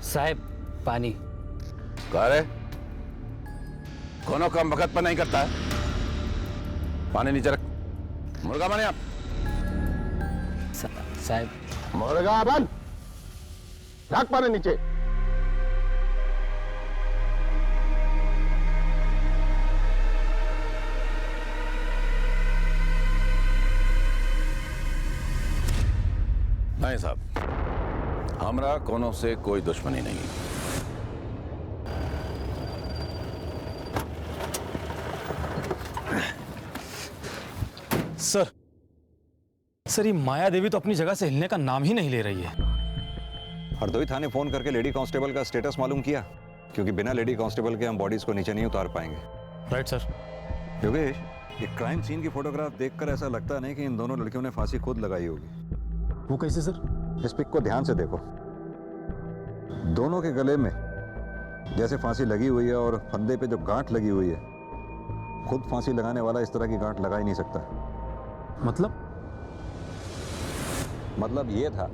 साहब पानी। कह रहे कोनो काम वक्त पर नहीं करता है। पानी नीचे रख। मुर्गा बने आप। साहब मुर्गा बन, रख पानी नीचे। नहीं साहब, हमरा कोनो से कोई दुश्मनी नहीं। सर ये माया देवी तो अपनी जगह से हिलने का नाम ही नहीं ले रही है। हरदोई थाने फोन करके लेडी कांस्टेबल का स्टेटस मालूम किया, क्योंकि बिना लेडी कांस्टेबल के हम बॉडीज को नीचे नहीं उतार पाएंगे। Right sir. योगेश, ये क्राइम सीन की फोटोग्राफ देखकर ऐसा लगता नहीं कि इन दोनों लड़कियों ने फांसी खुद लगाई होगी। वो कैसे सर? इस पिक को ध्यान से देखो। दोनों के गले में जैसे फांसी लगी हुई है और फंदे पे जो गांठ लगी हुई है, खुद फांसी लगाने वाला इस तरह की गांठ लगा ही नहीं सकता। मतलब ये था,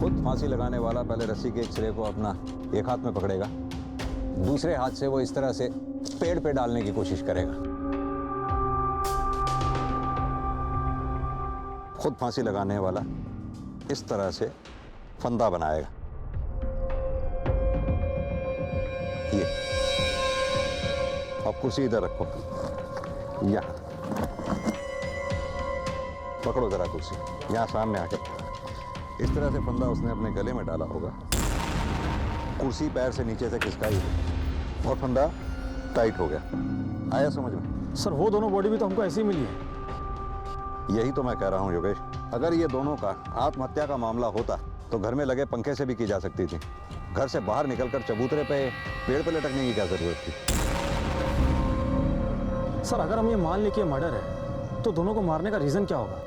खुद फांसी लगाने वाला पहले रस्सी के एक सिरे को अपना एक हाथ में पकड़ेगा, दूसरे हाथ से वो इस तरह से पेड़ पे डालने की कोशिश करेगा। खुद फांसी लगाने वाला इस तरह से फंदा बनाएगा। ये अब कुर्सी इधर रखो, यहां पकड़ो जरा कुर्सी, यहां सामने आके। इस तरह से फंदा उसने अपने गले में डाला होगा, कुर्सी पैर से नीचे से खिसकाई और फंदा टाइट हो गया। आया समझ में? सर वो दोनों बॉडी भी तो हमको ऐसी ही मिली है। यही तो मैं कह रहा हूं योगेश, अगर ये दोनों का आत्महत्या का मामला होता तो घर में लगे पंखे से भी की जा सकती थी। घर से बाहर निकलकर चबूतरे पे पेड़ पे लटकने की क्या जरूरत थी? सर अगर हम ये मान लें कि मर्डर है तो दोनों को मारने का रीजन क्या होगा?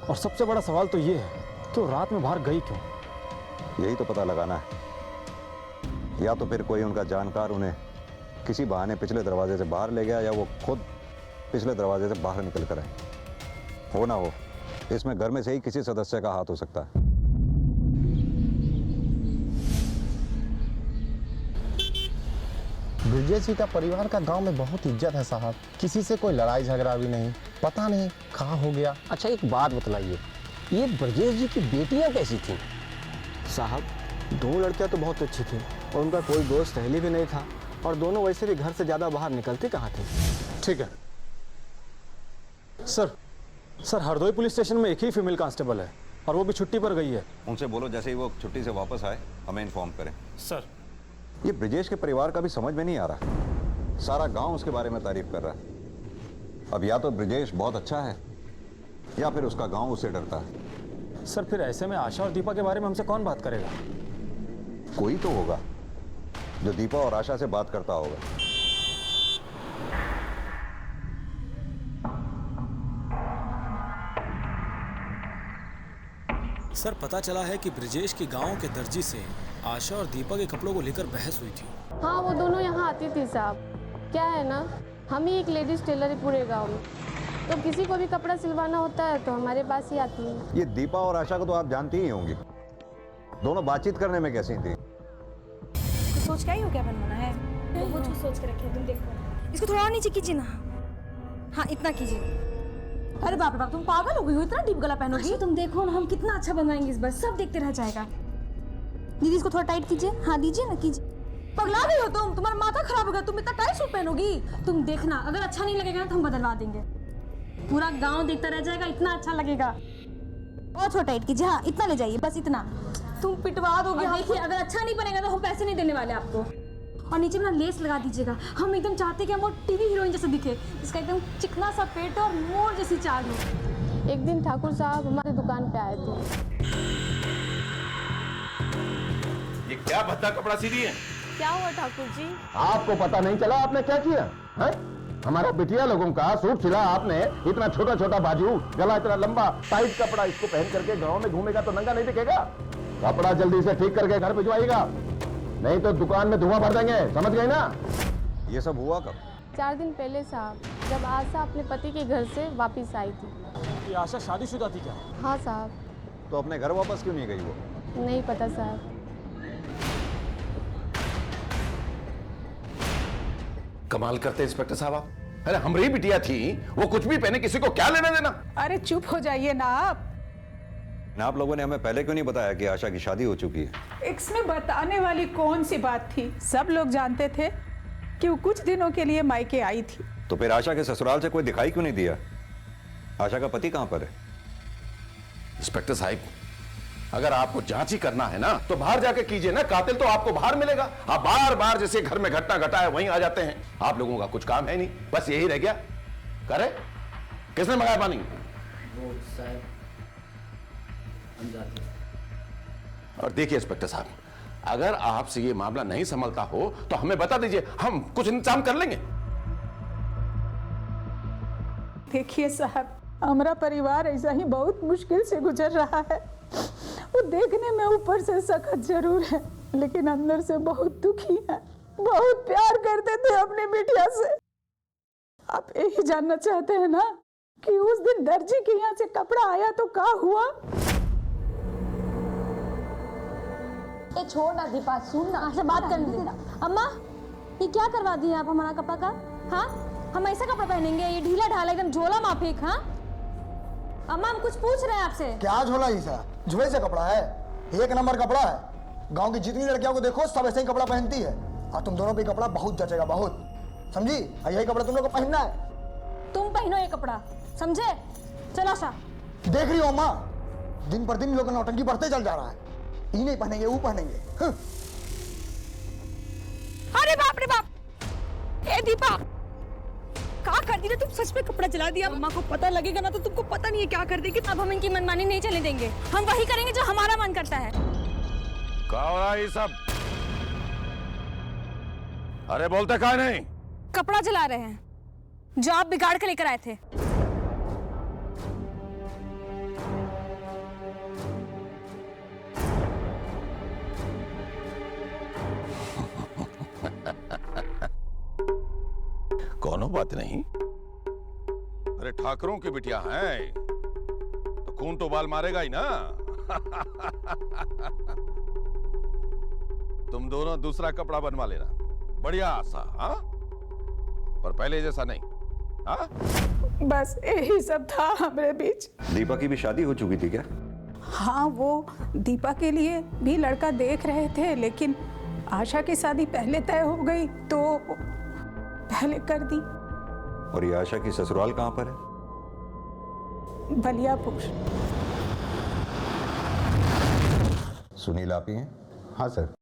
और सबसे बड़ा सवाल तो ये है कि वो रात में बाहर गई क्यों? यही तो पता लगाना है। या तो फिर कोई उनका जानकार उन्हें किसी बहाने पिछले दरवाजे से बाहर ले गया, या वो खुद पिछले दरवाजे से बाहर निकल कर आए। हो ना हो, इसमें घर में से ही किसी सदस्य का हाथ हो सकता है। ब्रजेश जी का परिवार का गांव में बहुत इज्जत है साहब, किसी से कोई लड़ाई झगड़ा भी नहीं, पता नहीं कहाँ हो गया। अच्छा एक बात बतलाइए, ये ब्रजेश जी की बेटियां कैसी थी? साहब दो लड़कियां तो बहुत अच्छी थी और उनका कोई दोस्त सहेली भी नहीं था, और दोनों वैसे भी घर से ज़्यादा बाहर निकलते कहाँ थे। ठीक है सर हरदोई पुलिस स्टेशन में एक ही फीमेल कांस्टेबल है और वो भी छुट्टी पर गई है। उनसे बोलो जैसे ही वो छुट्टी से वापस आए हमें इन्फॉर्म करें। सर ये ब्रजेश के परिवार का भी समझ में नहीं आ रहा, सारा गांव उसके बारे में तारीफ कर रहा है। अब या तो ब्रजेश बहुत अच्छा है या फिर उसका गांव उससे डरता है। सर फिर ऐसे में आशा और दीपा के बारे में हमसे कौन बात करेगा? कोई तो होगा जो दीपा और आशा से बात करता होगा। सर पता चला है कि ब्रजेश के गांव के दर्जी से आशा और दीपा के कपड़ों को लेकर बहस हुई थी। हाँ वो दोनों यहाँ आती थी साहब। क्या है ना, हम ही एक लेडीज टेलर है पूरे गांव में, तो किसी को भी कपड़ा सिलवाना होता है तो हमारे पास ही आती है। ये दीपा और आशा को तो आप जानती ही होंगी, दोनों बातचीत करने में कैसी थी? तो सोच क्या ही हो क्या बनवाना है? तो वो जो सोच के रखे तुम देखो, इसको थोड़ा और नीचे कीजिए ना। हाँ इतना कीजिए। अरे बाप रे बाप, तुम पागल हो गई हो, इतना डीप गला पहनोगी? अच्छा तुम देखो ना हम कितना अच्छा बनवाएंगे इस बार, सब देखते रह जाएगा। दीदी इसको थोड़ा टाइट कीजिए। हाँ दीजिए ना, कीजिए। पगला गई हो तुम, तुम्हारा माथा खराब हो गया, तुम इतना टाइट सूट पहनोगी? तुम देखना अगर अच्छा नहीं लगेगा ना तो हम बदलवा देंगे, पूरा गाँव देखता रह जाएगा, इतना अच्छा लगेगा। और थोड़ा टाइट कीजिए। हाँ इतना ले जाइए, बस इतना। तुम पिटवा दोगे। देखिए अगर अच्छा नहीं बनेगा तो हम पैसे नहीं देने वाले आपको। और नीचे में ना लेस लगा दीजिएगा, हम एकदम चाहते हैं कि हम वो टीवी हीरोइन जैसे दिखे, इसका एकदम चिकना सा पेट और मोर जैसी चाल हो। एक दिन ठाकुर साहब हमारे दुकान पे आए थे। ये क्या भद्दा कपड़ा सी दी है? क्या हुआ ठाकुर जी? आपको पता नहीं चला आपने क्या किया है? हमारा बिटिया लोगों का सूट सिला आपने, इतना छोटा छोटा बाजू, गला इतना लंबा, टाइट कपड़ा, इसको पहन करके गाँव में घूमेगा तो नंगा नहीं दिखेगा। कपड़ा जल्दी से ठीक करके घर भिजवाइएगा, नहीं तो दुकान में धुआं भर देंगे, समझ गए ना? ये सब हुआ कब? 4 दिन पहले साहब, जब आशा अपने पति के घर से वापस आई थी। ये आशा शादीशुदा थी क्या? हाँ साहब। तो अपने घर वापस क्यों नहीं गई वो? नहीं पता साहब। कमाल करते इंस्पेक्टर साहब आप। अरे हमारी बिटिया थी, वो कुछ भी पहने, किसी को क्या लेना देना। अरे चुप हो जाइए ना आप लोगों ने हमें पहले क्यों नहीं बताया कि आशा की शादी हो चुकी है? इसमें बताने वाली कौन सी बात थी? सब लोग जानते थे कि वो कुछ दिनों के लिए मायके आई थी। तो फिर आशा के ससुराल से कोई दिखाई क्यों नहीं दिया? आशा का पति कहां पर है? इंस्पेक्टर साहब, अगर आपको जांच ही करना है ना तो बाहर जाके कीजिए ना, कातिल तो आपको बाहर मिलेगा। आप बार बार जैसे घर में घटना घटा है वहीं आ जाते हैं। आप लोगों का कुछ काम है नहीं, बस यही रह गया। करे किसने मंगाया पानी? वो साहब हम जाते हैं। और देखिए इंस्पेक्टर साहब, अगर आपसे ये मामला नहीं संभलता हो तो हमें बता दीजिए, हम कुछ इंतजाम कर लेंगे। देखिए साहब, हमारा परिवार ऐसा ही बहुत मुश्किल से गुजर रहा है। वो देखने में ऊपर से सख्त जरूर है, लेकिन अंदर से बहुत दुखी है। बहुत प्यार करते थे अपनी बिटिया से। आप यही जानना चाहते हैं ना कि उस दिन दर्जी के यहाँ से कपड़ा आया तो क्या हुआ? ए छोड़ ना दीपा, सुन ना, से बात करने देना। अम्मा, ये क्या करवा दिए आप हमारा कपड़ा का? हाँ, हम ऐसा कपड़ा पहनेंगे? ये ढीला ढाला एकदम झोला माफिक। हाँ अम्मा, हम कुछ पूछ रहे हैं आपसे। क्या झोला ही सा? झोले से कपड़ा है, एक नंबर कपड़ा है। गांव की जितनी लड़कियों को देखो सब ऐसे ही कपड़ा पहनती है, और तुम दोनों पे कपड़ा बहुत जचेगा, बहुत। समझी? यही कपड़ा तुम लोग को पहनना है। तुम पहनो ये कपड़ा, समझे? चलो आशा। देख रही हो अम्मा, दिन पर दिन लोग नौटंकी बढ़ते चल जा रहा है। ये नहीं पहनेंगे, वो पहनेंगे। अरे बाप रे बाप! ए दीपा, क्या कर दी? तुम सच में कपड़ा जला दिया। अम्मा को पता लगेगा ना तो तुमको पता नहीं है क्या कर देगी। अब हम इनकी मनमानी नहीं चलने देंगे, हम वही करेंगे जो हमारा मन करता है। क्या हो रहा है ये सब? अरे बोलते क्या नहीं? कपड़ा जला रहे हैं जो आप बिगाड़ के लेकर आए थे। कोनो बात नहीं। अरे ठाकरों की बिटिया हैं तो खून तो बाल मारेगा ही ना। तुम दोनों दूसरा कपड़ा बनवा लेना, बढ़िया आशा। हाँ, पर पहले जैसा नहीं। हाँ, बस यही सब था हमारे बीच। दीपा की भी शादी हो चुकी थी क्या? हाँ, वो दीपा के लिए भी लड़का देख रहे थे, लेकिन आशा की शादी पहले तय हो गई तो पहले कर दी। और ये आशा की ससुराल कहां पर है? बलियापुर। सुनील आप ही हैं? हाँ सर।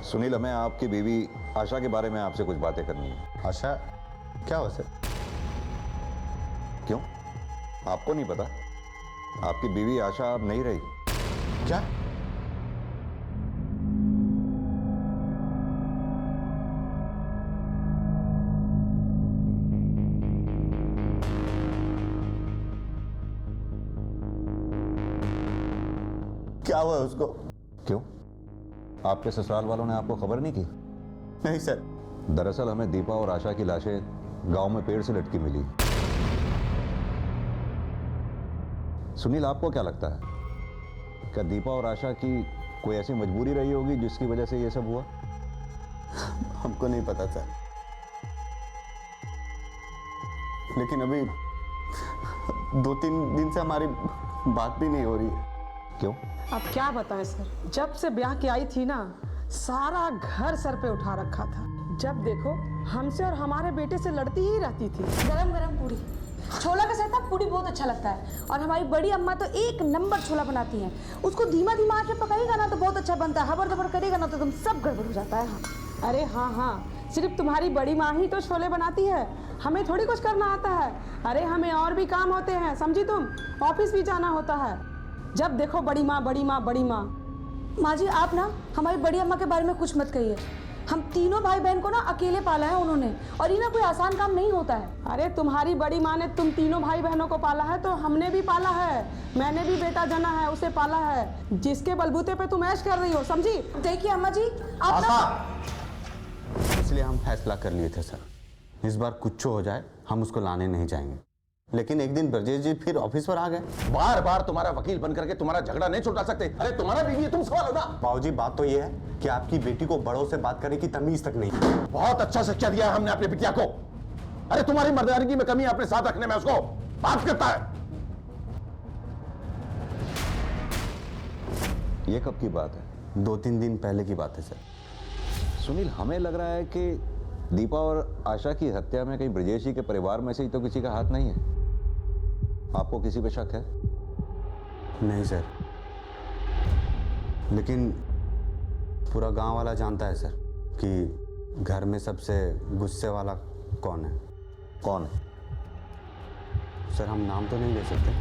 सुनील, हमें आपकी बीवी आशा के बारे में आपसे कुछ बातें करनी है। आशा क्या हुआ सर? क्यों, आपको नहीं पता? आपकी बीवी आशा अब नहीं रही क्या? क्या हुआ उसको? क्यों, आपके ससुराल वालों ने आपको खबर नहीं की? नहीं सर। दरअसल हमें दीपा और आशा की लाशें गांव में पेड़ से लटकी मिली। सुनील, आपको क्या लगता है, क्या दीपा और आशा की कोई ऐसी मजबूरी रही होगी जिसकी वजह से ये सब हुआ? हमको नहीं पता सर, लेकिन अभी 2-3 दिन से हमारी बात भी नहीं हो रही है। क्यों? अब क्या बताएं सर, जब से ब्याह की आई थी ना, सारा घर सर पे उठा रखा था। जब देखो हमसे और हमारे बेटे से लड़ती ही रहती थी। गरम गरम पूरी, छोला का साथ पूरी बहुत अच्छा लगता है। और हमारी बड़ी अम्मा तो एक नंबर छोला बनाती हैं। उसको धीमा धीमा आंच पे पकाएगा ना तो बहुत अच्छा बनता है, हबर दबर करेगा ना तो तुम सब गड़बड़ हो जाता है। हाँ। अरे हाँ हाँ, सिर्फ तुम्हारी बड़ी माँ ही तो छोले बनाती है, हमें थोड़ी कुछ करना आता है। अरे हमें और भी काम होते हैं, समझी तुम? ऑफिस भी जाना होता है। जब देखो बड़ी माँ बड़ी माँ बड़ी माँ। माँ जी, आप ना हमारी बड़ी अम्मा के बारे में कुछ मत कहिए। हम तीनों भाई बहन को ना अकेले पाला है उन्होंने, और ये ना कोई आसान काम नहीं होता है। अरे तुम्हारी बड़ी माँ ने तुम तीनों भाई बहनों को पाला है तो हमने भी पाला है। मैंने भी बेटा जना है, उसे पाला है, जिसके बलबूते पे तुम ऐश कर रही हो। समझी? देखिए अम्मा जी, आप ना... इसलिए हम फैसला कर लिए थे सर, इस बार कुछ हो जाए हम उसको लाने नहीं जाएंगे। लेकिन एक दिन ब्रजेश जी फिर ऑफिस पर आ गए। बार बार तुम्हारा वकील बन करके तुम्हारा झगड़ा नहीं छुटा सकते। अरे तुम्हारा बीवी है, तुम सवाल हो ना। बाबूजी बात तो ये है कि आपकी बेटी को बड़ों से बात करने की तमीज तक नहीं। बहुत अच्छा शिक्षा दिया है हमने अपनी बिटिया को। अरे तुम्हारी मर्दानगी में कमी अपने साथ रखने में उसको माफ करता है। ये कब की बात है? 2-3 दिन पहले की बात है सर। सुनील, हमें लग रहा है कि दीपा और आशा की हत्या में कहीं ब्रजेश जी के परिवार में से ही तो किसी का हाथ नहीं है। आपको किसी पे शक है? नहीं सर, लेकिन पूरा गांव वाला जानता है सर कि घर में सबसे गुस्से वाला कौन है। कौन है सर? हम नाम तो नहीं ले सकते,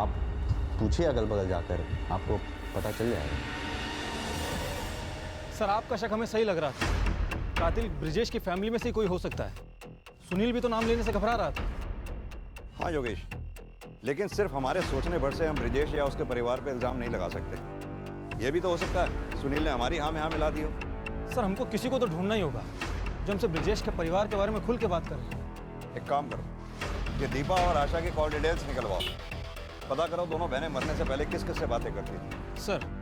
आप पूछिए अगल बगल जाकर, आपको पता चल जाएगा। सर आपका शक हमें सही लग रहा था। कातिल ब्रिजेश की फैमिली में से कोई हो सकता है। सुनील भी तो नाम लेने से घबरा रहा था। हाँ योगेश, लेकिन सिर्फ हमारे सोचने भर से हम ब्रिजेश या उसके परिवार पे इल्जाम नहीं लगा सकते। यह भी तो हो सकता है सुनील ने हमारी हाँ में हाँ मिला दी हो। सर हमको किसी को तो ढूंढना ही होगा जो हमसे ब्रिजेश के परिवार के बारे में खुल के बात करे। एक काम करो, ये दीपा और आशा की कॉल डिटेल्स निकलवाओ, पता करो दोनों बहनें मरने से पहले किस किस से बातें करती थी। सर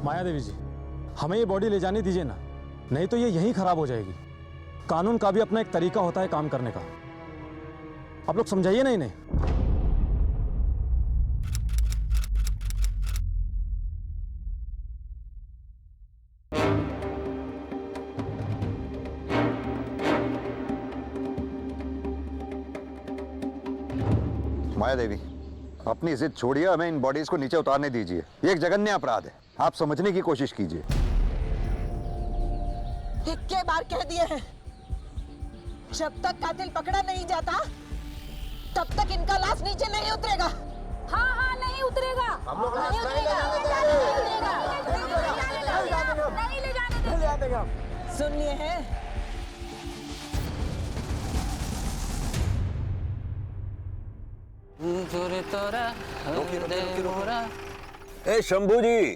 माया देवी जी, हमें ये बॉडी ले जाने दीजिए ना, नहीं तो ये यहीं खराब हो जाएगी। कानून का भी अपना एक तरीका होता है काम करने का। आप लोग समझाइए ना इन्हें। माया देवी, अपनी जिद छोड़िए, हमें इन बॉडीज को नीचे उतारने दीजिए। ये एक जघन्य अपराध है, आप समझने की कोशिश कीजिए। इक्के बार कह दिए हैं, जब तक कातिल पकड़ा नहीं जाता तब तक इनका लाश नीचे नहीं उतरेगा। हाँ हाँ नहीं उतरेगा, हम लोग नहीं उतरेगा, नहीं ले जाने देंगे। सुन लिए हैं? ए शंभू जी,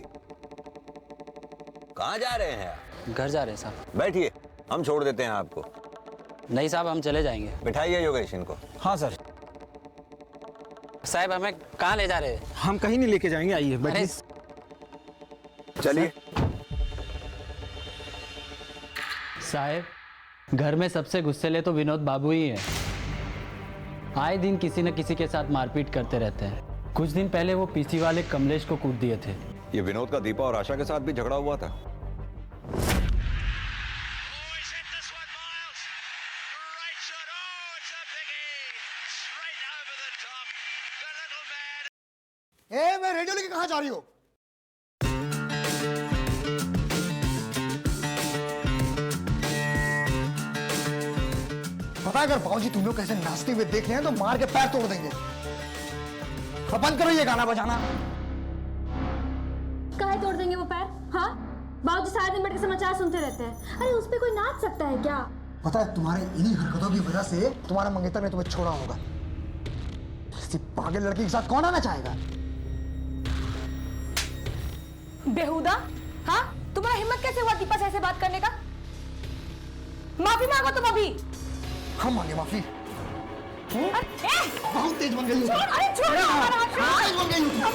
कहाँ जा रहे हैं? घर जा रहे हैं साहब। बैठिए, हम छोड़ देते हैं आपको। नहीं साहब, हम चले जाएंगे। बिठाइए योगेश इनको। हाँ सर। साहब हमें कहाँ ले जा रहे हैं? हम कहीं नहीं लेके जाएंगे, आइए बैठिए। चलिए। साहब घर में सबसे गुस्सेले तो विनोद बाबू ही हैं। आए दिन किसी न किसी के साथ मारपीट करते रहते हैं। कुछ दिन पहले वो पीसी वाले कमलेश को कूट दिए थे। ये विनोद का दीपा और आशा के साथ भी झगड़ा हुआ था। मैं रेडियो लेके कहाँ जा रही हो? पता है अगर बाबूजी तुम लोग कैसे नाचते हुए देख रहे हैं तो मार के पैर तोड़ देंगे। तो बंद करो ये गाना बजाना। काहे तोड़ देंगे वो पैर? हाँ, बाबूजी सारा दिन बैठ के समाचार सुनते रहते हैं। अरे उस पे कोई नाच सकता है क्या? पता है तुम्हारे इन्हीं हरकतों की वजह से तुम्हारा मंगेतर ने तुम्हें छोड़ा होगा। किसी पागल लड़की के साथ कौन आना चाहेगा? बेहुदा, हाँ तुम्हारा हिम्मत कैसे हुआ दीपा से ऐसे बात करने का? माफी मांगो तुम अभी। हम मांगे माफी? बहुत तेज बन गई हो। अरे छोड़ हमारा हाथ। तेज बन गई हो।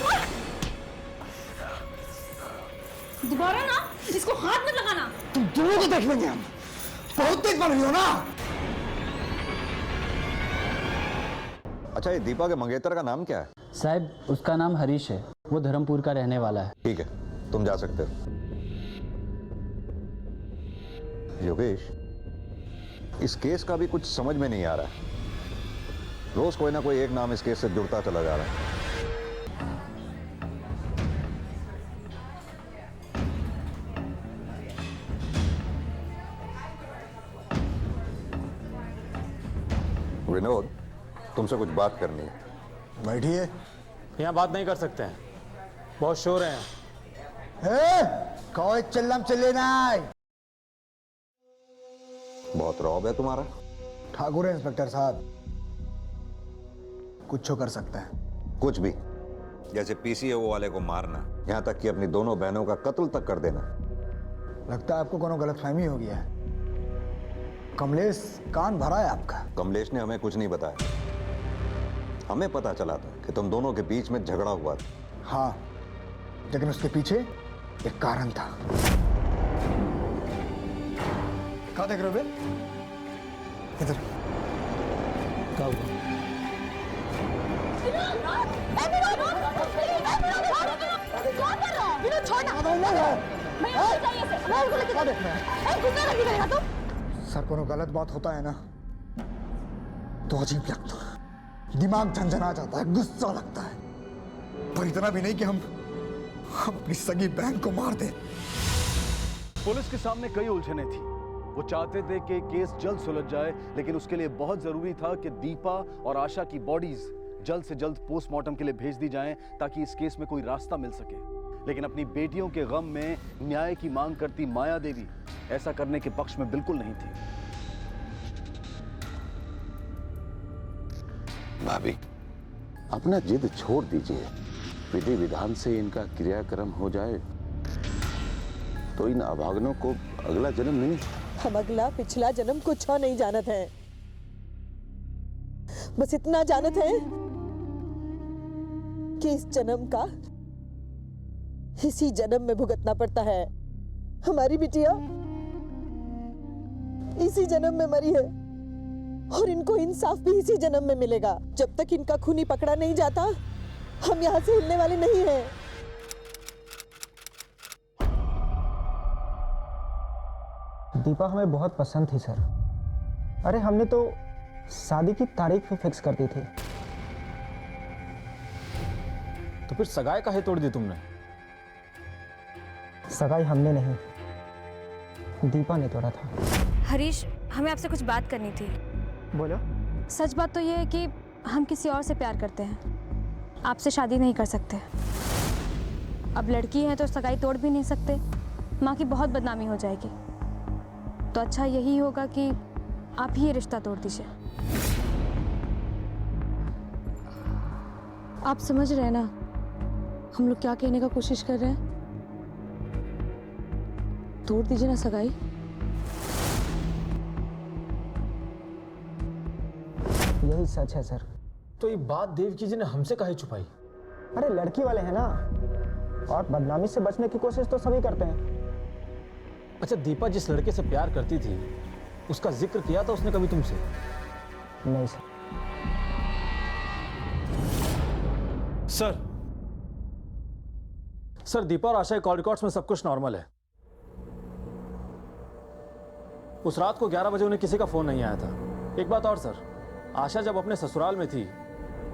दोबारा ना इसको हाथ मत लगाना। तुम दोनों को देख लेंगे हम। बहुत तेज बन रही हो ना। अच्छा, ये दीपा के मंगेतर का नाम क्या है? साहब उसका नाम हरीश है, वो धर्मपुर का रहने वाला है। ठीक है, तुम जा सकते हो। योगेश, इस केस का भी कुछ समझ में नहीं आ रहा है। रोज कोई ना कोई एक नाम इस केस से जुड़ता चला जा रहा है। विनोद, तुमसे कुछ बात करनी है। बैठिए। यहाँ बात नहीं कर सकते हैं, बहुत शोर है। कोई चिल्लम चिल्ले नहीं। बहुत रौब है तुम्हारा। ठाकुर है इंस्पेक्टर साहब, कुछ कर सकते हैं। कुछ भी, जैसे पीसीओ वाले को मारना, यहाँ तक कि अपनी दोनों बहनों का कत्ल तक कर देना। लगता है आपको कोनो गलतफहमी हो गया है। कमलेश कान भरा है आपका। कमलेश ने हमें कुछ नहीं बताया। हमें पता चला था कि तुम दोनों के बीच में झगड़ा हुआ था। हाँ, लेकिन उसके पीछे एक कारण था। क्या देख रहे हो बे? इधर क्या हुआ? सर, कोनो गलत बात होता है ना तो अजीब लगता है, दिमाग झंझना जाता है, गुस्सा लगता है, पर इतना भी नहीं कि हम अपनी सगी बहन को मार दें। पुलिस के सामने कई उलझने थी। वो चाहते थे कि केस जल्द सुलझ जाए, लेकिन उसके लिए बहुत जरूरी था कि दीपा और आशा की बॉडीज जल्द से जल्द पोस्टमार्टम के लिए भेज दी जाएं, ताकि इस केस में कोई रास्ता मिल सके। लेकिन अपनी बेटियों के गम में न्याय की मांग करती माया देवी ऐसा करने के पक्ष में बिल्कुल नहीं थी। भाभी, अपना जिद छोड़ दीजिए। विधि विधान से इनका क्रियाक्रम हो जाए तो इन अभागनों को अगला जन्म नहीं। हम अगला पिछला जन्म कुछ और नहीं जानत हैं। बस इतना जानत हैं कि इस जन्म का इसी जन्म में भुगतना पड़ता है। हमारी बिटिया इसी जन्म में मरी है और इनको इंसाफ भी इसी जन्म में मिलेगा। जब तक इनका खूनी पकड़ा नहीं जाता, हम यहाँ से हिलने वाले नहीं हैं। दीपा हमें बहुत पसंद थी सर। अरे हमने तो शादी की तारीख भी फिक्स कर दी थी। तो फिर सगाई काहे तोड़ दी तुमने? सगाई हमने नहीं, दीपा ने तोड़ा था। हरीश, हमें आपसे कुछ बात करनी थी। बोलो। सच बात तो ये है कि हम किसी और से प्यार करते हैं, आपसे शादी नहीं कर सकते। अब लड़की है तो सगाई तोड़ भी नहीं सकते, माँ की बहुत बदनामी हो जाएगी। तो अच्छा यही होगा कि आप ही ये रिश्ता तोड़ दीजिए। आप समझ रहे हैं ना हम लोग क्या कहने का कोशिश कर रहे हैं? तोड़ दीजिए ना सगाई। यही सच है सर। तो ये बात देवकी जी ने हमसे काहे छुपाई? अरे लड़की वाले हैं ना, और बदनामी से बचने की कोशिश तो सभी करते हैं। अच्छा, दीपा जिस लड़के से प्यार करती थी उसका जिक्र किया था उसने कभी तुमसे? नहीं सर। सर दीपा और आशा के कॉल रिकॉर्ड्स में सब कुछ नॉर्मल है। उस रात को 11 बजे उन्हें किसी का फोन नहीं आया था। एक बात और सर, आशा जब अपने ससुराल में थी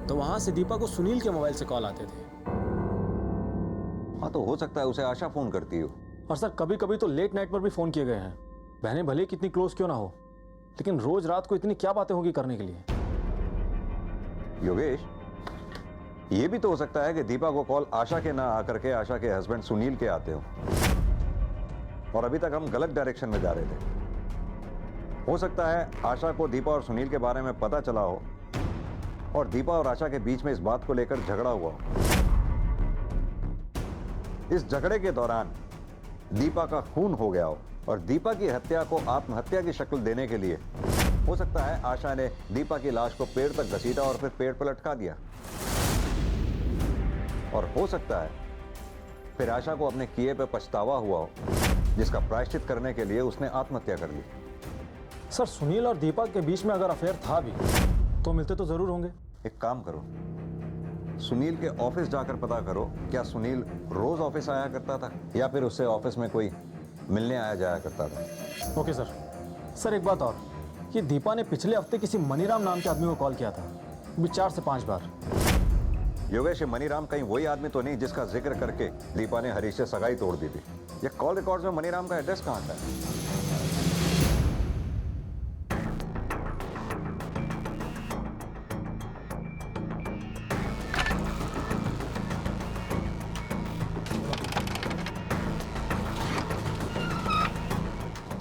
तो वहां से दीपा को सुनील के मोबाइल से कॉल आते थे। हाँ, तो हो सकता है उसे आशा फोन करती हो। और सर कभी कभी तो लेट नाइट पर भी फोन किए गए हैं। बहनें भले कितनी क्लोज क्यों ना हो, लेकिन रोज रात को इतनी क्या बातें होगी करने के लिए? योगेश, ये भी तो हो सकता है कि दीपा को कॉल आशा के ना आकर के आशा के हस्बैंड सुनील के आते हो, और अभी तक हम गलत डायरेक्शन में जा रहे थे। हो सकता है आशा को दीपा और सुनील के बारे में पता चला हो और दीपा और आशा के बीच में इस बात को लेकर झगड़ा हुआ हो। इस झगड़े के दौरान दीपा का खून हो गया हो और दीपा की हत्या को आत्महत्या की शक्ल देने के लिए हो सकता है आशा ने दीपा की लाश को पेड़ तक घसीटा और फिर पेड़ पर लटका दिया। और हो सकता है फिर आशा को अपने किए पे पछतावा हुआ हो, जिसका प्रायश्चित करने के लिए उसने आत्महत्या कर ली। सर सुनील और दीपा के बीच में अगर अफेयर था भी तो मिलते तो जरूर होंगे। एक काम करो, सुनील के ऑफिस जाकर पता करो, क्या सुनील रोज ऑफिस आया करता था या फिर उससे ऑफिस में कोई मिलने आया जाया करता था। Okay sir. सर एक बात और, कि दीपा ने पिछले हफ्ते किसी मनीराम नाम के आदमी को कॉल किया था, 4 से 5 बार। योगेश, मनीराम कहीं वही आदमी तो नहीं जिसका जिक्र करके दीपा ने हरीश से सगाई तोड़ दी थी? ये कॉल रिकॉर्ड्स में मनीराम का एड्रेस कहाँ था?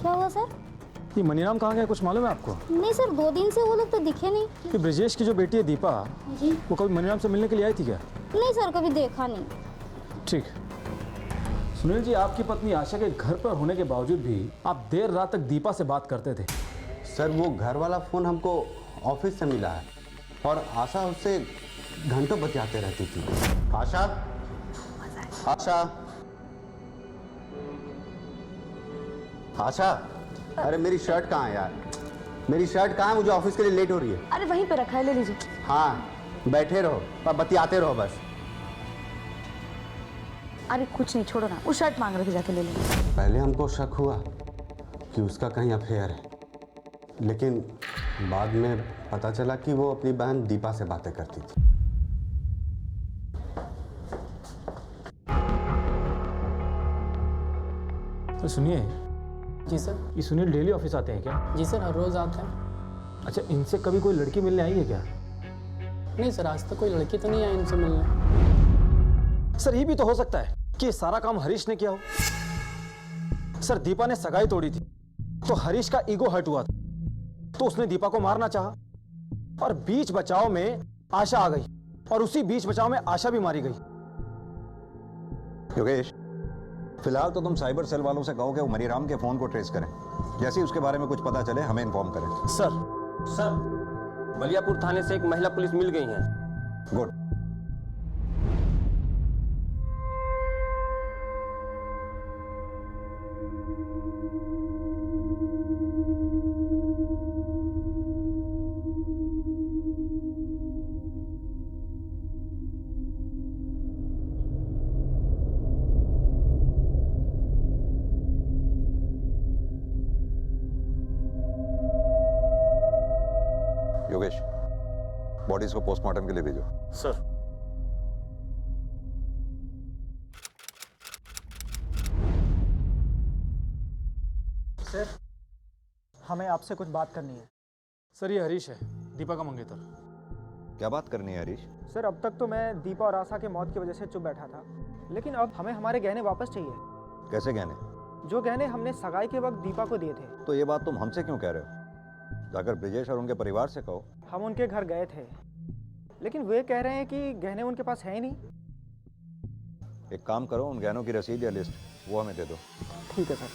क्या हुआ सर? ये मनीराम कहाँ गया, कुछ मालूम है आपको? नहीं सर, 2 दिन से वो लोग तो दिखे नहीं। कि ब्रिजेश की जो बेटी है दीपा, जी, वो कभी मनीराम से मिलने के लिए आई थी क्या? नहीं सर, कभी देखा नहीं। ठीक। सुनील जी, आपकी पत्नी आशा के घर पर होने के बावजूद भी आप देर रात तक दीपा से बात करते थे। सर वो घर वाला फ़ोन हमको ऑफिस से मिला है और आशा उससे घंटों बतियाते रहती थी। आशा, आशा, आशा, अरे मेरी शर्ट कहाँ है यार? मेरी शर्ट कहाँ है? मुझे ऑफिस के लिए लेट हो रही है। अरे वहीं पे रखा है, ले लीजिए। हाँ, बैठे रहो और बतियाते रहो बस। अरे कुछ नहीं, छोड़ो ना, वो शर्ट मांग रहे थे, जाके ले लो। पहले हमको शक हुआ कि उसका कहीं अफेयर है, लेकिन बाद में पता चला कि वो अपनी बहन दीपा से बातें करती थी। तो सुनिए। जी सर। ये सुनील डेली ऑफिस आते हैं क्या? जी सर, हर रोज़ आते हैं। अच्छा, इनसे कभी कोई लड़की मिलने आई है क्या? नहीं सर, आज तक कोई लड़की तो नहीं आई इनसे मिलने। सर ये भी तो हो सकता है कि सारा काम हरीश ने किया हो। सर दीपा ने सगाई तोड़ी थी तो हरीश का ईगो हर्ट हुआ था, तो उसने दीपा को मारना चाहा और बीच बचाव में आशा आ गई और उसी बीच बचाव में आशा भी मारी गई। योगेश, फिलहाल तो तुम साइबर सेल वालों से कहो कि वो मनीराम के फोन को ट्रेस करें। जैसे ही उसके बारे में कुछ पता चले हमें इन्फॉर्म करें। सर, बलियापुर थाने से एक महिला पुलिस मिल गई है। गुड। योगेश, बॉडीज को पोस्टमार्टम के लिए भेजो। सर। सर, हमें आपसे कुछ बात करनी है। सर ये हरीश है, दीपा का मंगेतर। क्या बात करनी है हरीश? सर अब तक तो मैं दीपा और आशा के मौत की वजह से चुप बैठा था, लेकिन अब हमें हमारे गहने वापस चाहिए। कैसे गहने? जो गहने हमने सगाई के वक्त दीपा को दिए थे। तो ये बात तुम हमसे क्यों कह रहे हो? जाकर ब्रिजेश और उनके परिवार से कहो। हम उनके घर गए थे, लेकिन वे कह रहे हैं कि गहने उनके पास है ही नहीं। एक काम करो, उन गहनों की रसीद या लिस्ट वो हमें दे दो। ठीक है सर।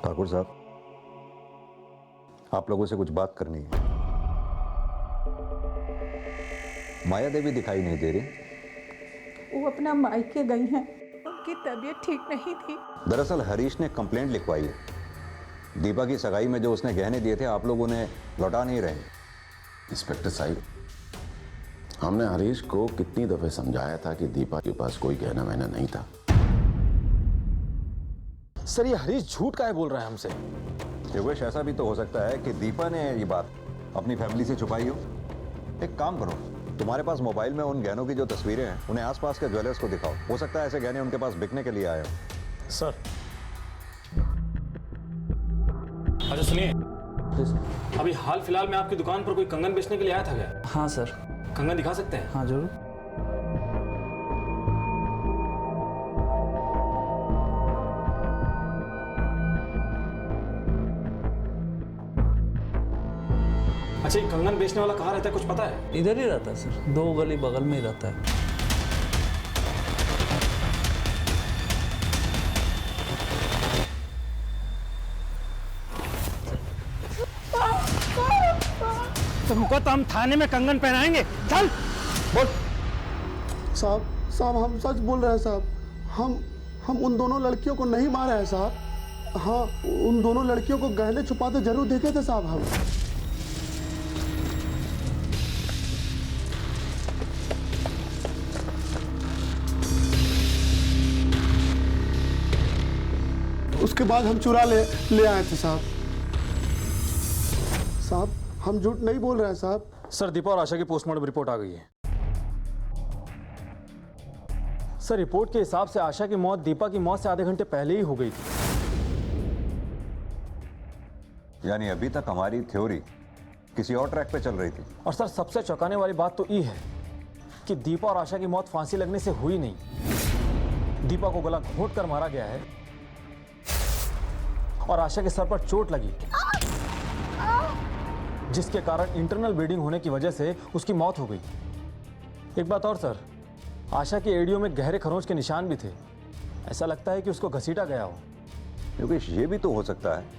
ठाकुर साहब, आप लोगों से कुछ बात करनी है। माया देवी दिखाई नहीं दे रही। वो अपना मायके गई हैं, उनकी तबीयत ठीक नहीं थी। दरअसल हरीश ने कंप्लेंट लिखवाई है। दीपा की सगाई में जो उसने गहने दिए थे आप लोग उन्हें लौटा नहीं रहे। इंस्पेक्टर साहब, हमने हरीश को कितनी दफे समझाया था कि दीपा के पास कोई गहना वहना नहीं था। सर ये हरीश झूठ काहे बोल रहा है हमसे? योगेश, ऐसा भी तो हो सकता है कि दीपा ने ये बात अपनी फैमिली से छुपाई हो। एक काम करो, तुम्हारे पास मोबाइल में उन गहनों की जो तस्वीरें हैं उन्हें आसपास के ज्वेलर्स को दिखाओ। हो सकता है ऐसे गहने उनके पास बिकने के लिए आए हो। सर। अच्छा सुनिए, अभी हाल फिलहाल में आपकी दुकान पर कोई कंगन बेचने के लिए आया था क्या? हाँ सर। कंगन दिखा सकते हैं? हाँ जरूर। अच्छा, ये कंगन बेचने वाला कहाँ रहता है, कुछ पता है? इधर ही रहता है सर, 2 गली बगल में ही रहता है। तुमको तो हम थाने में कंगन पहनाएंगे। चल बोल। साहब हम सच बोल रहे हैं साहब। हम उन दोनों लड़कियों को नहीं मारे हैं साहब। हाँ, उन दोनों लड़कियों को गहने छुपाते जरूर देखे थे साहब हम। उसके बाद हम चुरा ले आए थे साहब। साहब हम झूठ नहीं बोल रहे हैं साहब। सर दीपा और आशा की पोस्टमार्टम रिपोर्ट आ गई है। सर रिपोर्ट के हिसाब से आशा की मौत दीपा की मौत से आधे घंटे पहले ही हो गई थी। यानी अभी तक हमारी थ्योरी किसी और ट्रैक पे चल रही थी। और सर सबसे चौंकाने वाली बात तो ये है कि दीपा और आशा की मौत फांसी लगने से हुई नहीं। दीपा को गला घोंट कर मारा गया है और आशा के सर पर चोट लगी, जिसके कारण इंटरनल ब्लीडिंग होने की वजह से उसकी मौत हो गई। एक बात और सर, आशा की एड़ियों में गहरे खरोंच के निशान भी थे। ऐसा लगता है कि उसको घसीटा गया हो। योगेश, ये भी तो हो सकता है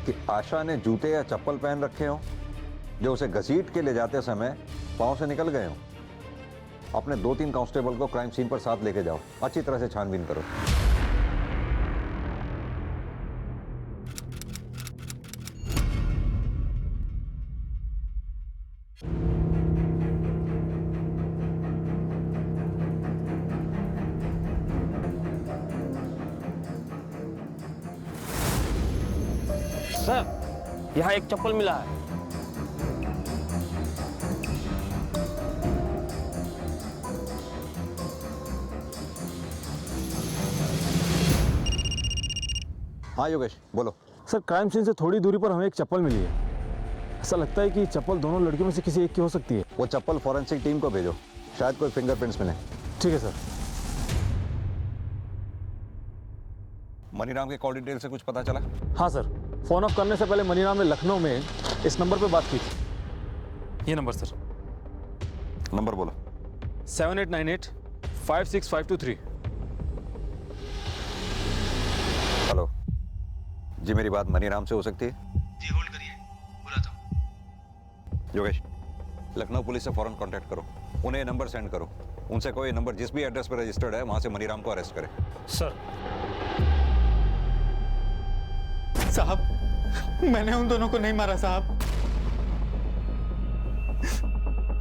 कि आशा ने जूते या चप्पल पहन रखे हो जो उसे घसीट के ले जाते समय पांव से निकल गए हो। अपने 2-3 कांस्टेबल को क्राइम सीन पर साथ लेके जाओ, अच्छी तरह से छानबीन करो। सर, यहाँ एक चप्पल मिला है। हाँ योगेश, बोलो। सर, क्राइम सीन से थोड़ी दूरी पर हमें एक चप्पल मिली है। ऐसा लगता है कि चप्पल दोनों लड़कियों में से किसी एक की हो सकती है। वो चप्पल फॉरेंसिक टीम को भेजो, शायद कोई फिंगरप्रिंट्स मिले। ठीक है सर। मनीराम के कॉल डिटेल से कुछ पता चला? हाँ सर, फोन ऑफ करने से पहले मनीराम ने लखनऊ में इस नंबर पे बात की थी। ये नंबर सर। नंबर बोलो। 7898 56523। हेलो जी, मेरी बात मनीराम से हो सकती है? जी होल्ड करिए, बुलाता हूँ। योगेश, लखनऊ पुलिस से फौरन कांटेक्ट करो, उन्हें नंबर सेंड करो। उनसे कोई नंबर जिस भी एड्रेस पर रजिस्टर्ड है वहां से मनीराम को अरेस्ट करें। सर। साहब, मैंने उन दोनों को नहीं मारा साहब।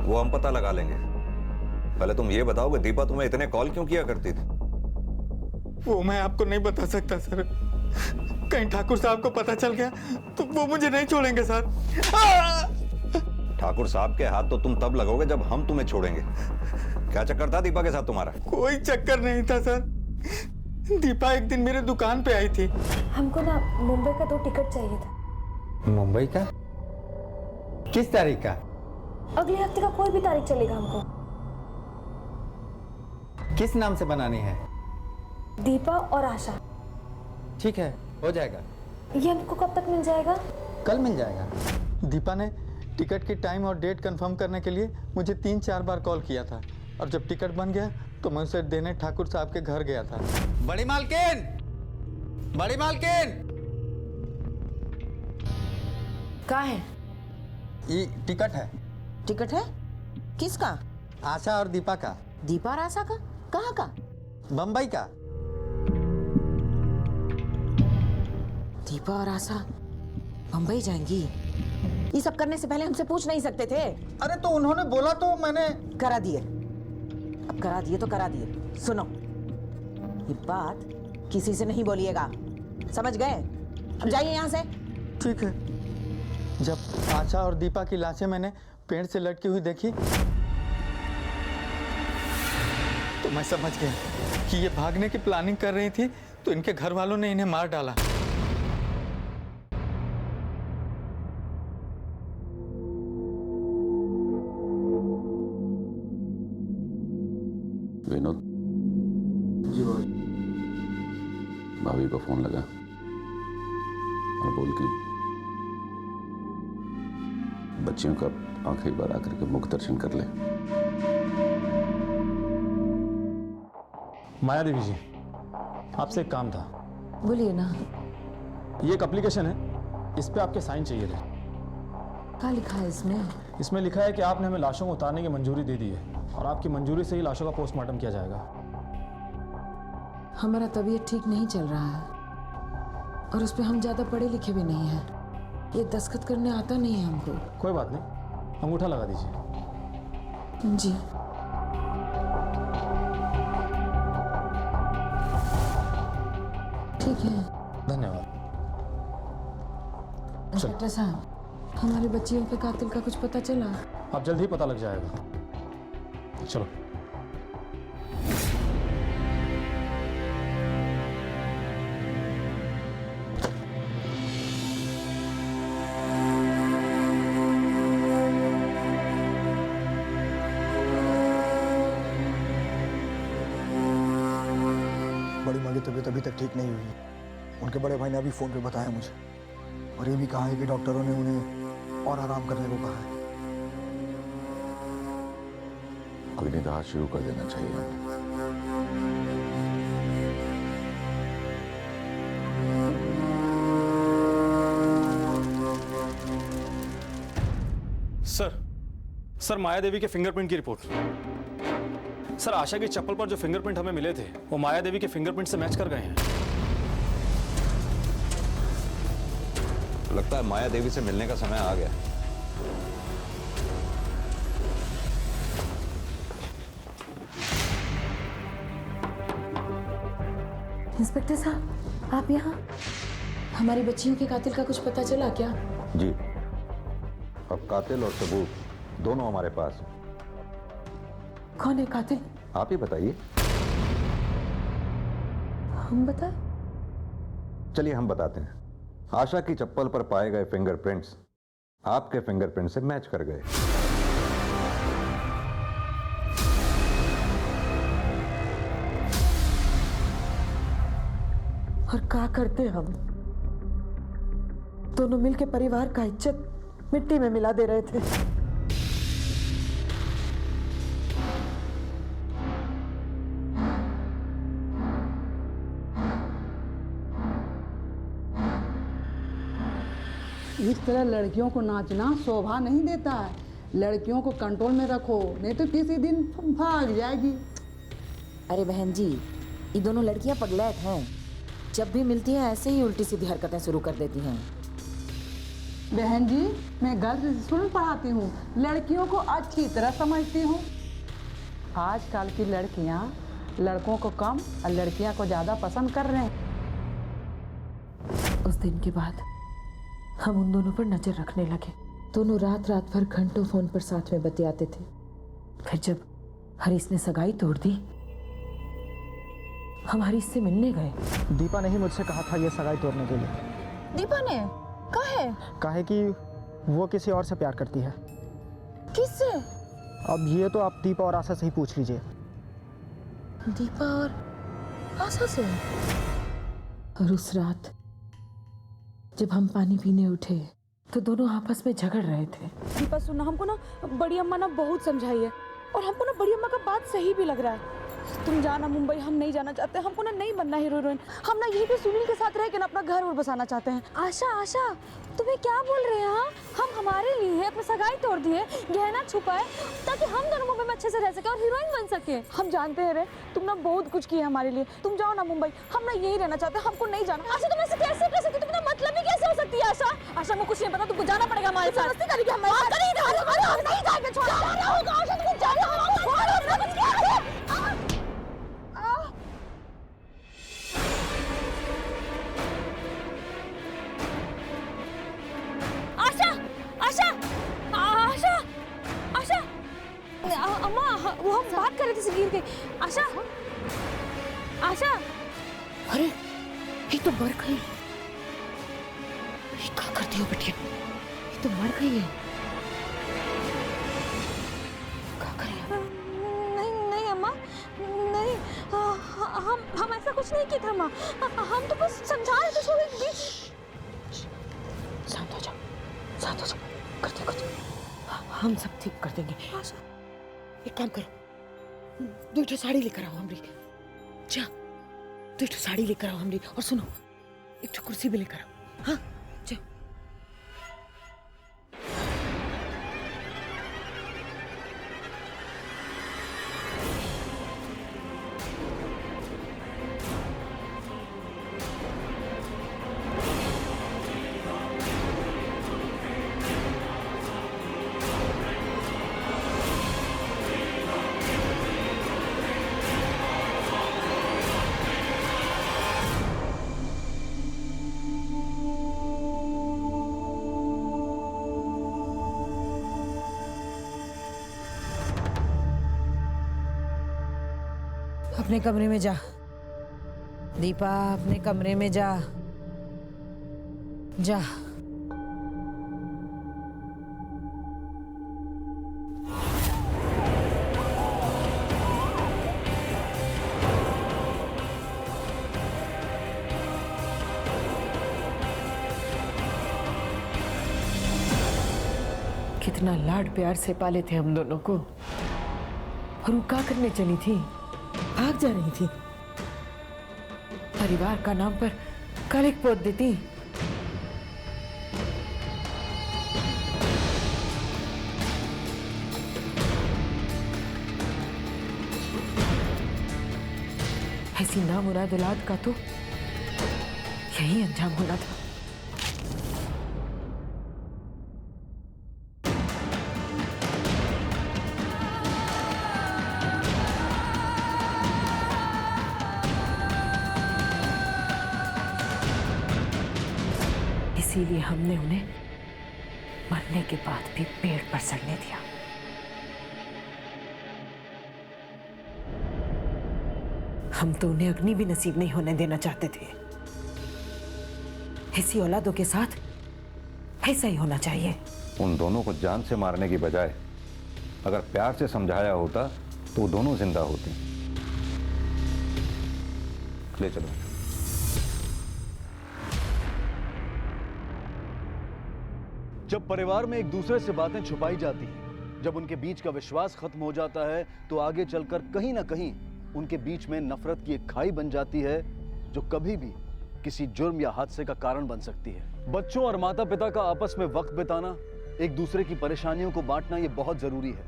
वो हम पता लगा लेंगे। पहले तुम ये बताओ कि दीपा तुम्हें इतने कॉल क्यों किया करती थी? वो मैं आपको नहीं बता सकता सर। कहीं ठाकुर साहब को पता चल गया तो वो मुझे नहीं छोड़ेंगे सर। ठाकुर साहब के हाथ तो तुम तब लगोगे जब हम तुम्हें छोड़ेंगे। क्या चक्कर था दीपा के साथ तुम्हारा? कोई चक्कर नहीं था सर। दीपा एक दिन मेरे दुकान पे आई थी। हमको ना मुंबई का 2 टिकट चाहिए था। मुंबई का? किस तारीख का? अगले हफ्ते का कोई भी तारीख चलेगा हमको। किस नाम से बनानी है? दीपा और आशा। ठीक है, हो जाएगा। ये हमको कब तक मिल जाएगा? कल मिल जाएगा। दीपा ने टिकट की टाइम और डेट कंफर्म करने के लिए मुझे 3-4 बार कॉल किया था और जब टिकट बन गया तो मैं उसे देने ठाकुर साहब के घर गया था। बड़ी मालकिन! बड़ी मालकिन! कहाँ है? ये टिकट है। टिकट है? किसका? आशा और दीपा का। दीपा और आशा का? कहाँ का? बम्बई का। दीपा और आशा बम्बई जाएंगी? ये सब करने से पहले हमसे पूछ नहीं सकते थे? अरे तो उन्होंने बोला तो मैंने करा दिए। अब करा दिए तो करा दिए। सुनो, ये बात किसी से नहीं बोलिएगा, समझ गए? अब जाइए यहाँ से। ठीक है। जब आशा और दीपा की लाशें मैंने पेड़ से लटकी हुई देखी तो मैं समझ गया कि ये भागने की प्लानिंग कर रही थी, तो इनके घर वालों ने इन्हें मार डाला। विनोद जी बोल। भाभी को फोन लगा और बोल के बच्चियों का आखिरी बार आकर के मुख दर्शन कर ले। माया देवी जी, आपसे एक काम था। बोलिए ना। ये एक एप्लीकेशन है, इस पे आपके साइन चाहिए थे। क्या लिखा है इसमें? इसमें लिखा है कि आपने हमें लाशों को उतारने की मंजूरी दे दी है और आपकी मंजूरी से ही लाशों का पोस्टमार्टम किया जाएगा। हमारा तबीयत ठीक नहीं चल रहा है और उस पर हम ज़्यादा पढ़े लिखे भी नहीं हैं। ये दस्तखत करने आता नहीं है हमको। कोई बात नहीं, अंगूठा लगा दीजिए। जी। ठीक है, धन्यवाद। इंस्पेक्टर साहब, हमारे बच्चियों के कातिल का कुछ पता चला? अब जल्द ही पता लग जाएगा। चलो। तबीयत अभी तक ठीक नहीं हुई है। उनके बड़े भाई ने अभी फ़ोन पे बताया मुझे, और ये भी कहा है कि डॉक्टरों ने उन्हें और आराम करने को कहा है। कोई निदान शुरू कर देना चाहिए। सर माया देवी के फिंगरप्रिंट की रिपोर्ट। सर आशा की चप्पल पर जो फिंगरप्रिंट हमें मिले थे वो माया देवी के फिंगरप्रिंट से मैच कर गए हैं। लगता है माया देवी से मिलने का समय आ गया। इंस्पेक्टर साहब, आप यहाँ? हमारी बच्चियों के कातिल का कुछ पता चला क्या? जी, अब कातिल और सबूत दोनों हमारे पास हैं। कौन है कातिल? आप ही बताइए। हम बताएं? चलिए हम बताते हैं। आशा की चप्पल पर पाए गए फिंगरप्रिंट्स आपके फिंगरप्रिंट से मैच कर गए। और क्या करते हम दोनों मिलके परिवार का इज्जत मिट्टी में मिला दे रहे थे। इस तरह लड़कियों को नाचना शोभा नहीं देता है। लड़कियों को कंट्रोल में रखो, नहीं तो किसी दिन भाग जाएगी। अरे बहन जी, ये दोनों लड़कियां पगलैट हैं। जब भी मिलती हैं ऐसे ही उल्टी सीधी हरकतें शुरू कर देती हैं। बहन जी, मैं गर्ल्स स्कूल पढ़ाती हूँ, लड़कियों को अच्छी तरह समझती हूँ। आजकल की लड़कियाँ लड़कों को कम और लड़कियाँ को ज़्यादा पसंद कर रहे हैं। उस दिन के बाद हम उन दोनों पर नजर रखने लगे। दोनों रात रात भर घंटों फोन पर साथ में बतियाते थे। फिर जब हरीश ने सगाई तोड़ दी, हम हरीश से मिलने गए। दीपा ने ही मुझसे कहा था ये सगाई तोड़ने के लिए। दीपा ने कहे कि वो किसी और से प्यार करती है। किससे? अब ये तो आप दीपा और आशा से ही पूछ लीजिए। दीपा और आशा से? और उस रात जब हम पानी पीने उठे तो दोनों आपस में झगड़ रहे थे। दीपा सुनना, हमको ना बड़ी अम्मा ना बहुत समझाई है, और हमको ना बड़ी अम्मा का बात सही भी लग रहा है। तुम जाना मुंबई, हम नहीं जाना चाहते। हमको ना नहीं बनना हीरो हीरोइन। हम ना यहीं पे सुनील के साथ रह के ना अपना घर और बसाना चाहते हैं। आशा तुम्हें क्या बोल रहे हैं? हम हमारे लिए अपनी सगाई तोड़ दिए, गहना छुपाए, ताकि हम दोनों मुंबई में अच्छे से रह सके और हीरोइन बन सके। हम जानते हैं रे, तुम ना बहुत कुछ किया हमारे लिए। तुम जाओ ना मुंबई, हम ना यही रहना चाहते हैं, हमको नहीं जाना। आशा तुम ऐसे कैसे कर सकती? तुम मतलब ही कैसे हो सकती है? आशा को कुछ नहीं पता, तुमको जाना पड़ेगा हमारे साथ। हम नहीं जाएंगे, जाना होगा आशा, तुमको जाना होगा। अम्मा, वो हम बात कर रहे थे गिर के। आशा, अरे ये तो मर गई। ये क्या करती हो बेटिया? ये तो मर गई है। क्या करें? नहीं अम्मा, नहीं, हम ऐसा कुछ नहीं किया था अम्मा। हम तो बस समझा रहे थे उसको। शांत हो जाओ, शांत हो जाओ। करते हम सब ठीक कर देंगे। एक काम करो, 2 साड़ी लेकर आओ हमरी। जा 2 साड़ी लेकर आओ हमरी, और सुनो, एक कुर्सी भी लेकर आओ। हाँ जा। अपने कमरे में जा दीपा, अपने कमरे में जा। कितना लाड प्यार से पाले थे हम दोनों को, और वो क्या करने चली थी? भाग जा रही थी। परिवार का नाम पर कलंक पोत देती। ऐसी नामुराद औलाद का तो यही अंजाम होना था। इसीलिए हमने उन्हें मरने के बाद भी पेड़ पर सड़ने दिया। हम तो उन्हें अग्नि भी नसीब नहीं होने देना चाहते थे। ऐसी औलादों के साथ ऐसा ही होना चाहिए। उन दोनों को जान से मारने की बजाय अगर प्यार से समझाया होता तो वो दोनों जिंदा होते। ले चलो। जब परिवार में एक दूसरे से बातें छुपाई जाती हैं, जब उनके बीच का विश्वास खत्म हो जाता है, तो आगे चलकर कहीं ना कहीं उनके बीच में नफरत की एक खाई बन जाती है, जो कभी भी किसी जुर्म या हादसे का कारण बन सकती है। बच्चों और माता पिता का आपस में वक्त बिताना, एक दूसरे की परेशानियों को बांटना, ये बहुत जरूरी है।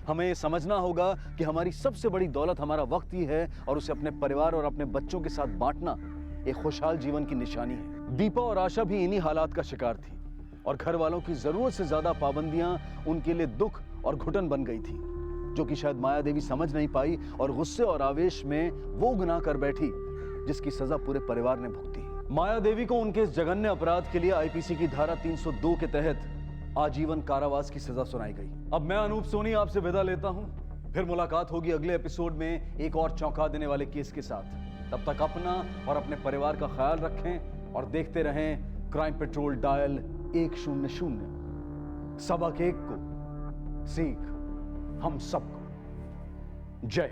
हमें ये समझना होगा कि हमारी सबसे बड़ी दौलत हमारा वक्त ही है, और उसे अपने परिवार और अपने बच्चों के साथ बांटना एक खुशहाल जीवन की निशानी है। दीपा और आशा भी इन्हीं हालात का शिकार थी, और घर वालों की जरूरत से ज्यादा पाबंदियां उनके लिए दुख और घुटन बन गई थी, जो कि शायद माया देवी समझ नहीं पाई, और गुस्से और आवेश में वो गुनाह कर बैठी जिसकी सजा पूरे परिवार ने भुगती। माया देवी को उनके इस जघन्य अपराध के लिए आईपीसी की धारा 302 के तहत आजीवन कारावास की सजा सुनाई गई। अब मैं अनूप सोनी आपसे विदा लेता हूं। फिर मुलाकात होगी अगले एपिसोड में एक और चौंका देने वाले केस के साथ। तब तक अपना और अपने परिवार का ख्याल रखें और देखते रहें क्राइम पेट्रोल डायल 100। सबक एक को सीख हम सबको। जय।